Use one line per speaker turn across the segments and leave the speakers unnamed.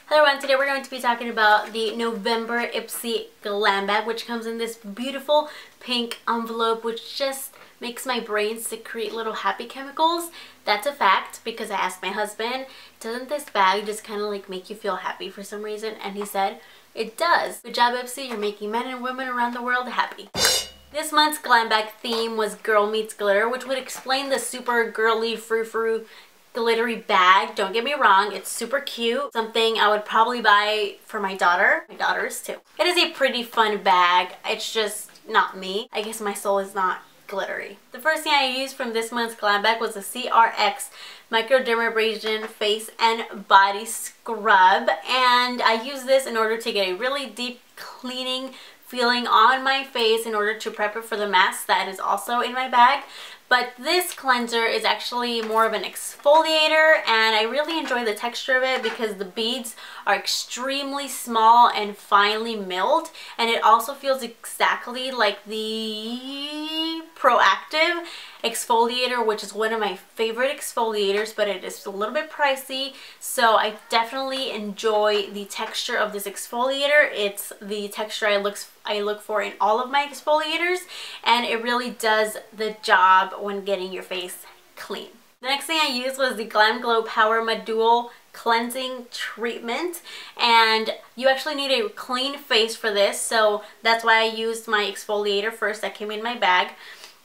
Hello everyone, today we're going to be talking about the November IPSY Glam bag, which comes in this beautiful pink envelope, which just makes my brain secrete little happy chemicals. That's a fact, because I asked my husband, doesn't this bag just kind of like make you feel happy for some reason? And he said, it does. Good job IPSY, you're making men and women around the world happy. This month's glam bag theme was Girl Meets Glitter, which would explain the super girly frou-frou glittery bag. Don't get me wrong, it's super cute. Something I would probably buy for my daughter. My daughters too. It is a pretty fun bag. It's just not me. I guess my soul is not glittery. The first thing I used from this month's glam bag was the CRX Microdermabrasion face and body scrub, and I use this in order to get a really deep cleaning feeling on my face in order to prep it for the mask that is also in my bag. But this cleanser is actually more of an exfoliator, and I really enjoy the texture of it because the beads are extremely small and finely milled, and it also feels exactly like the Proactive exfoliator, which is one of my favorite exfoliators, but it is a little bit pricey, so I definitely enjoy the texture of this exfoliator. It's the texture I look for in all of my exfoliators, and it really does the job when getting your face clean. The next thing I used was the Glam Glow Power Module Cleansing Treatment, and you actually need a clean face for this, so that's why I used my exfoliator first that came in my bag.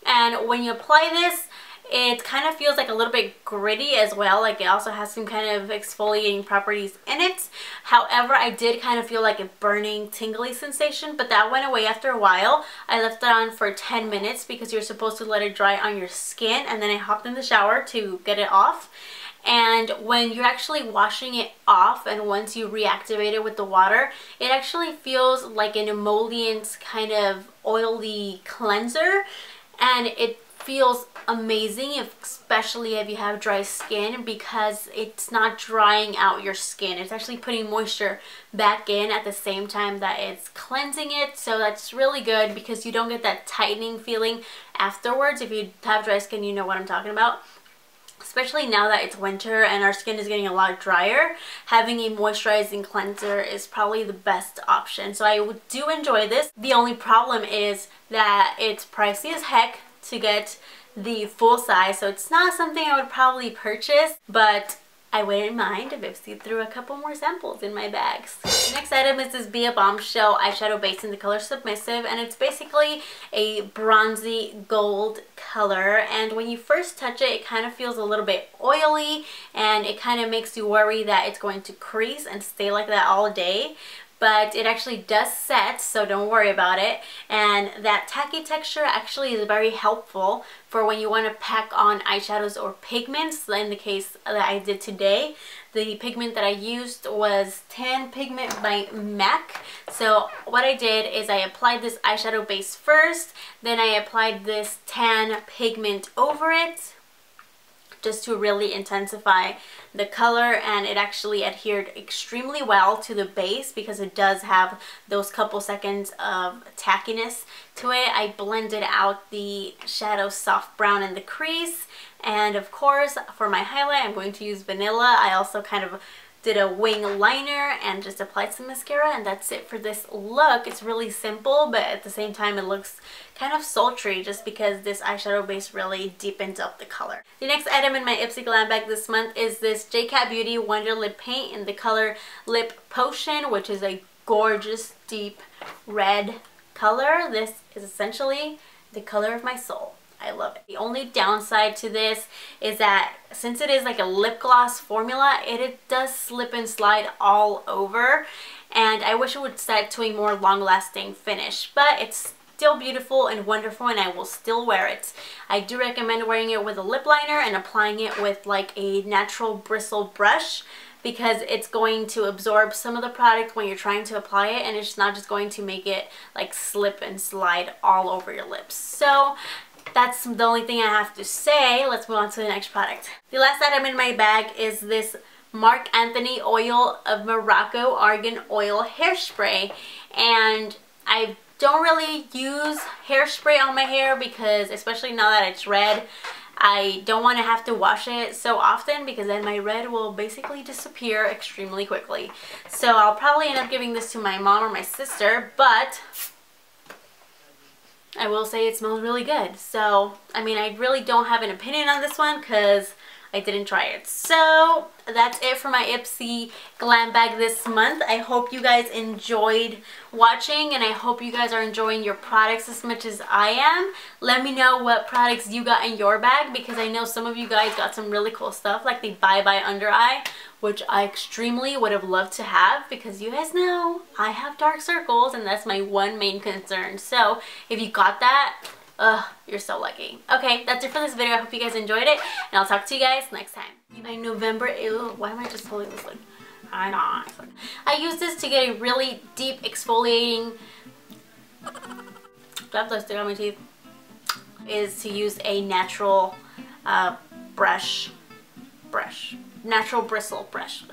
And when you apply this, it kind of feels like a little bit gritty as well. Like, it also has some kind of exfoliating properties in it. However, I did kind of feel like a burning, tingly sensation, but that went away after a while. I left it on for 10 minutes because you're supposed to let it dry on your skin, and then I hopped in the shower to get it off. And when you're actually washing it off, and once you reactivate it with the water, it actually feels like an emollient kind of oily cleanser, and it feels amazing, especially if you have dry skin, because it's not drying out your skin. It's actually putting moisture back in at the same time that it's cleansing it, so that's really good because you don't get that tightening feeling afterwards. If you have dry skin, you know what I'm talking about. Especially now that it's winter and our skin is getting a lot drier, having a moisturizing cleanser is probably the best option. So I do enjoy this. The only problem is that it's pricey as heck to get the full size, so it's not something I would probably purchase, but I wouldn't mind if IPSY threw a couple more samples in my bags. The next item is this Bombshell eyeshadow base in the color Submissive, and it's basically a bronzy gold color, and when you first touch it, it kind of feels a little bit oily, and it kind of makes you worry that it's going to crease and stay like that all day. But it actually does set, so don't worry about it. And that tacky texture actually is very helpful for when you want to pack on eyeshadows or pigments. In the case that I did today, the pigment that I used was Tan Pigment by MAC. So what I did is I applied this eyeshadow base first, then I applied this tan pigment over it, just to really intensify the color, and it actually adhered extremely well to the base because it does have those couple seconds of tackiness to it. I blended out the shadow soft brown in the crease, and of course for my highlight I'm going to use Vanilla. I also kind of did a wing liner and just applied some mascara, and that's it for this look. It's really simple, but at the same time it looks kind of sultry just because this eyeshadow base really deepens up the color. The next item in my IPSY glam bag this month is this Jaque Beauty Wonder Lip Paint in the color Lip Potion, which is a gorgeous deep red color. This is essentially the color of my soul. I love it. The only downside to this is that since it is like a lip gloss formula, it does slip and slide all over, and I wish it would set to a more long-lasting finish, but it's still beautiful and wonderful, and I will still wear it. I do recommend wearing it with a lip liner and applying it with like a natural bristle brush, because it's going to absorb some of the product when you're trying to apply it, and it's not just going to make it like slip and slide all over your lips. So that's the only thing I have to say. Let's move on to the next product. The last item in my bag is this Marc Anthony Oil of Morocco Argan Oil Hairspray, and I don't really use hairspray on my hair because, especially now that it's red, I don't want to have to wash it so often because then my red will basically disappear extremely quickly. So I'll probably end up giving this to my mom or my sister, but I will say it smells really good. So, I mean, I really don't have an opinion on this one because I didn't try it. So that's it for my IPSY glam bag this month. I hope you guys enjoyed watching, and I hope you guys are enjoying your products as much as I am. Let me know what products you got in your bag, because I know some of you guys got some really cool stuff like the Bye Bye Under Eye, which I extremely would have loved to have, because you guys know I have dark circles and that's my one main concern. So if you got that, you're so lucky. Okay, that's it for this video. I hope you guys enjoyed it, and I'll talk to you guys next time. My November, ew, why am I just holding this like, I use this to get a really deep exfoliating, that lipstick on my teeth, is to use a natural natural bristle brush.